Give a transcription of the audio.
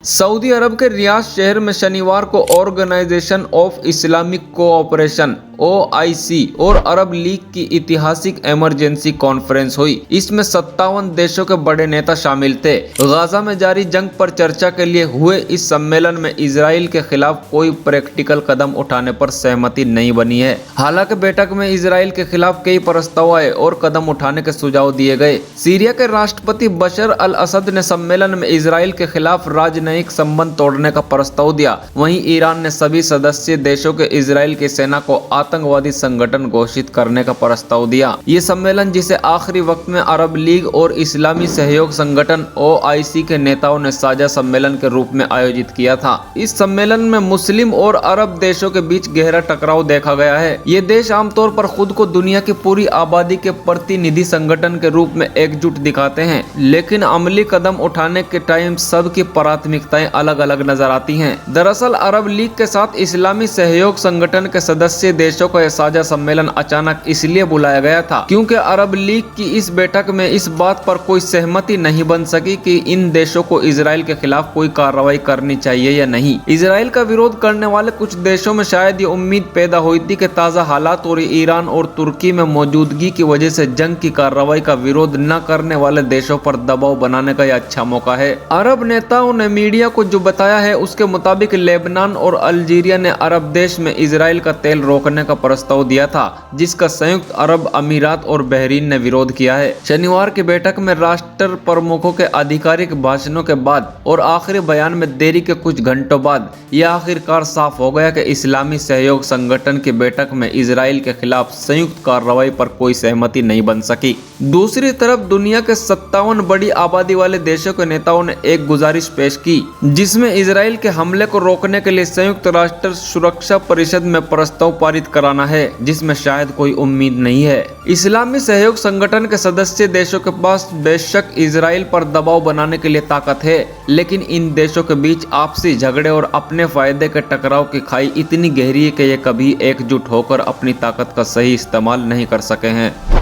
Saudi अरब के Riyadh शहर में शनिवार को organisation of Islamic cooperation OIC और अरब लीग की ऐतिहासिक इमरजेंसी कॉन्फ्रेंस हुई। इसमें 57 देशों के बड़े नेता शामिल थे। गाजा में जारी जंग पर चर्चा के लिए हुए इस सम्मेलन में इजराइल के खिलाफ कोई प्रैक्टिकल कदम उठाने पर सहमति नहीं बनी है। हालांकि बैठक में इजराइल के खिलाफ कई प्रस्ताव आए और कदम उठाने के सुझाव दिए गए। सीरिया के राष्ट्रपति बशर अल असद ने सम्मेलन में इजराइल के खिलाफ राजनयिक संबंध तोड़ने का प्रस्ताव दिया। वहीं ईरान ने सभी सदस्य देशों के इजराइल की सेना को आतंकवादी संगठन घोषित करने का प्रस्ताव दिया। ये सम्मेलन, जिसे आखिरी वक्त में अरब लीग और इस्लामी सहयोग संगठन OIC के नेताओं ने साझा सम्मेलन के रूप में आयोजित किया था। इस सम्मेलन में मुस्लिम और अरब देशों के बीच गहरा टकराव देखा गया है। ये देश आमतौर पर खुद को दुनिया की पूरी आबादी के प्रतिनिधि संगठन के रूप में एकजुट दिखाते हैं, लेकिन अमली कदम उठाने के टाइम सबकी प्राथमिकताएं अलग अलग नजर आती हैं। दरअसल अरब लीग के साथ इस्लामी सहयोग संगठन के सदस्य देशों का यह साझा सम्मेलन अचानक इसलिए बुलाया गया था क्योंकि अरब लीग की इस बैठक में इस बात पर कोई सहमति नहीं बन सकी कि इन देशों को इजराइल के खिलाफ कोई कार्रवाई करनी चाहिए या नहीं। इजराइल का विरोध करने वाले कुछ देशों में शायद ये उम्मीद पैदा हुई थी कि ताज़ा हालात और ईरान और तुर्की में मौजूदगी की वजह से जंग की कार्रवाई का विरोध न करने वाले देशों पर दबाव बनाने का यह अच्छा मौका है। अरब नेताओं ने मीडिया को जो बताया है उसके मुताबिक लेबनान और अल्जीरिया ने अरब देश में इजराइल का तेल रोकने का प्रस्ताव दिया था, जिसका संयुक्त अरब अमीरात और बहरीन ने विरोध किया है। शनिवार की बैठक में राष्ट्र प्रमुखों के आधिकारिक भाषणों के बाद और आखिरी बयान में देरी के कुछ घंटों बाद यह आखिरकार साफ हो गया कि इस्लामी सहयोग संगठन की बैठक में इजराइल के खिलाफ संयुक्त कार्रवाई पर कोई सहमति नहीं बन सकी। दूसरी तरफ दुनिया के 57 बड़ी आबादी वाले देशों के नेताओं ने एक गुजारिश पेश की, जिसमें इजराइल के हमले को रोकने के लिए संयुक्त राष्ट्र सुरक्षा परिषद में प्रस्ताव पारित कराना है, जिसमें शायद कोई उम्मीद नहीं है। इस्लामी सहयोग संगठन के सदस्य देशों के पास बेशक इजराइल पर दबाव बनाने के लिए ताकत है, लेकिन इन देशों के बीच आपसी झगड़े और अपने फायदे के टकराव की खाई इतनी गहरी है कि ये कभी एकजुट होकर अपनी ताकत का सही इस्तेमाल नहीं कर सके हैं।